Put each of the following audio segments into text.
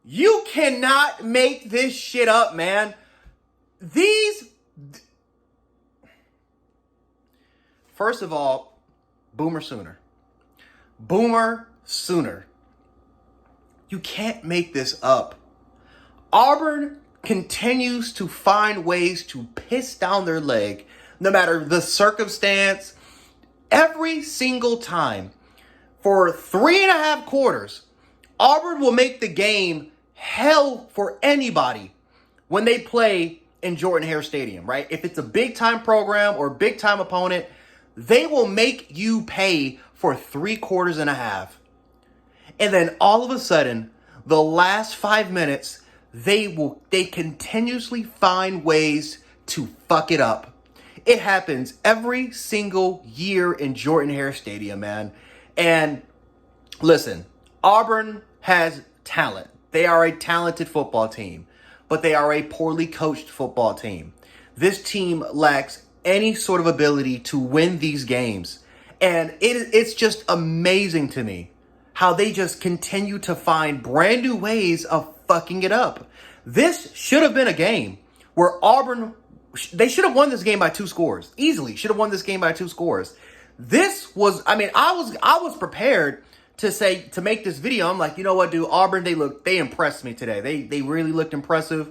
You cannot make this shit up, man. First of all, Boomer Sooner. Boomer Sooner. You can't make this up. Auburn continues to find ways to piss down their leg, no matter the circumstance, every single time. For 3.5 quarters, Auburn will make the game hell for anybody when they play in Jordan-Hare Stadium, right? If it's a big-time program or big-time opponent, they will make you pay for 3 quarters and a half. And then all of a sudden, the last 5 minutes, they continuously find ways to fuck it up. It happens every single year in Jordan-Hare Stadium, man. And listen, Auburn has talent. They are a talented football team, but they are a poorly coached football team. This team lacks any sort of ability to win these games. And it's just amazing to me how they just continue to find brand new ways of fucking it up. This should have been a game where Auburn, they should have won this game by 2 scores. Easily should have won this game by 2 scores. This was, I was prepared to make this video. I'm like, you know what, dude, Auburn, they impressed me today. They really looked impressive.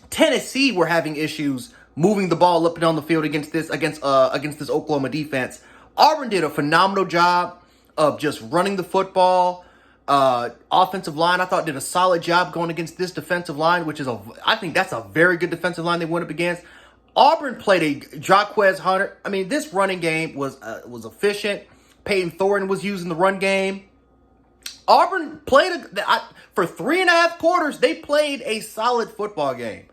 Tennessee were having issues moving the ball up and down the field against this Oklahoma defense. Auburn did a phenomenal job of just running the football. Offensive line, I thought, did a solid job going against this defensive line, which is I think that's a very good defensive line they went up against. Auburn played a Jaquez Hunter. I mean, this running game was efficient. Peyton Thornton was using the run game. Auburn played for 3.5 quarters. They played a solid football game.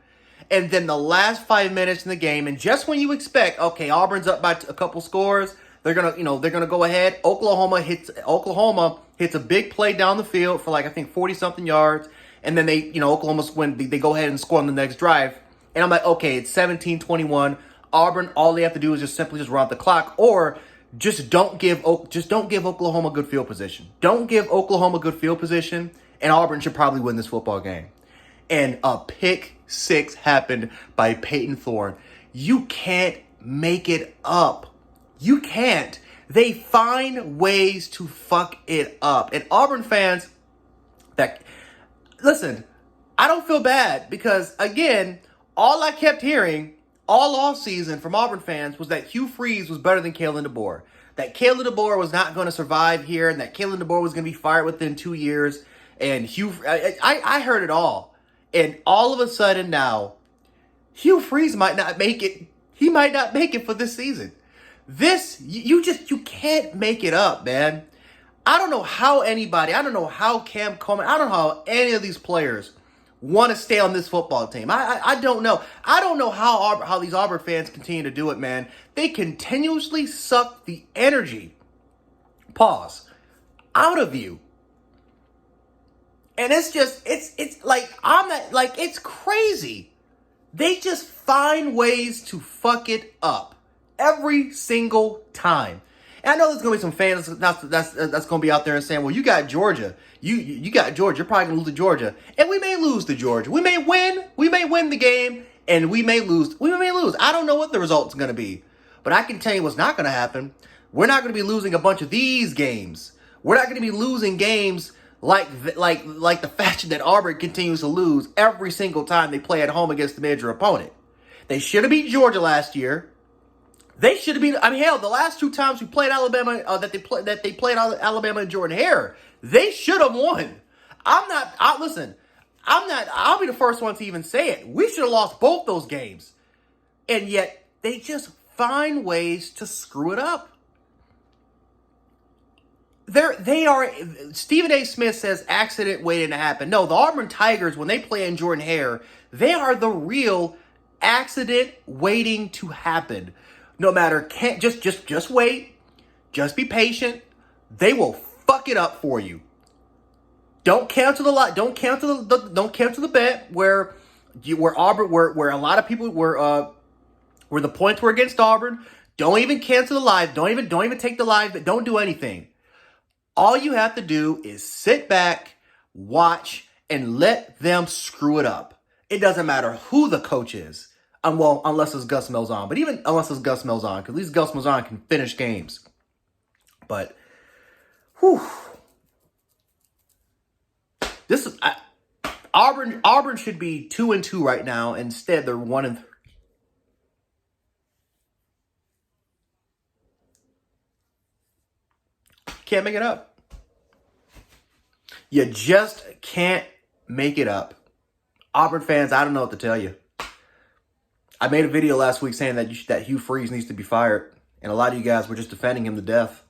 And then the last 5 minutes in the game, and just when you expect, okay, Auburn's up by a couple scores, they're gonna go ahead. Oklahoma hits a big play down the field for 40-something yards, and then Oklahoma's win. They go ahead and score on the next drive. And I'm like, okay, it's 17-21. Auburn, all they have to do is just simply run out the clock, or just don't give Oklahoma good field position. Don't give Oklahoma good field position, and Auburn should probably win this football game. And a pick 6 happened by Peyton Thorne. You can't make it up. You can't. They find ways to fuck it up. And Auburn fans, listen, I don't feel bad because, again, all I kept hearing all offseason from Auburn fans was that Hugh Freeze was better than Kalen DeBoer. That Kalen DeBoer was not going to survive here, and that Kalen DeBoer was going to be fired within 2 years. And I heard it all. And all of a sudden now, Hugh Freeze might not make it. He might not make it for this season. You can't make it up, man. I don't know how Cam Coleman, I don't know how any of these players want to stay on this football team. I don't know. I don't know how these Auburn fans continue to do it, man. They continuously suck the energy, out of you. And it's crazy. They just find ways to fuck it up every single time. And I know there's going to be some fans that's going to be out there and saying, well, you got Georgia. You got Georgia. You're probably going to lose to Georgia. And we may lose to Georgia. We may win the game, and we may lose. I don't know what the result's going to be. But I can tell you what's not going to happen. We're not going to be losing a bunch of these games. We're not going to be losing games like the fashion that Auburn continues to lose every single time they play at home against the major opponent. They should have beat Georgia last year. They should have been. The last 2 times we played Alabama, that they played Alabama and Jordan-Hare, they should have won. I'll be the first one to even say it. We should have lost both those games, and yet they just find ways to screw it up. Stephen A. Smith says accident waiting to happen. No, the Auburn Tigers, when they play in Jordan-Hare, they are the real accident waiting to happen. No matter, just wait. Just be patient. They will fuck it up for you. Don't cancel the bet where Auburn, where a lot of people where the points were against Auburn. Don't even cancel the live. Don't even take the live. Don't do anything. All you have to do is sit back, watch, and let them screw it up. It doesn't matter who the coach is. Well, unless it's Gus Malzahn. But even unless it's Gus Malzahn, because at least Gus Malzahn can finish games. But, whew. Auburn should be 2-2 right now. Instead, they're 1-3. Can't make it up. You just can't make it up. Auburn fans, I don't know what to tell you. I made a video last week saying that Hugh Freeze needs to be fired. And a lot of you guys were just defending him to death.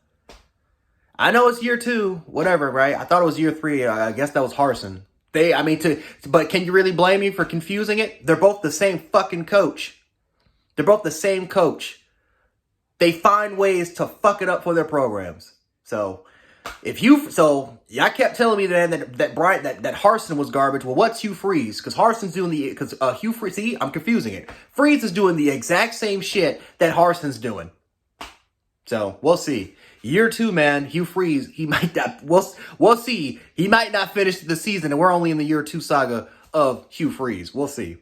I know it's year 2, whatever, right? I thought it was year 3. I guess that was Harsin. But can you really blame me for confusing it? They're both the same fucking coach. They're both the same coach. They find ways to fuck it up for their programs. So, y'all kept telling me then that Harsin was garbage. Well, what's Hugh Freeze? Because Harsin's doing Hugh Freeze. See, I'm confusing it. Freeze is doing the exact same shit that Harsin's doing. So we'll see. Year 2, man. Hugh Freeze. He might not. We'll see. He might not finish the season, and we're only in the year 2 saga of Hugh Freeze. We'll see.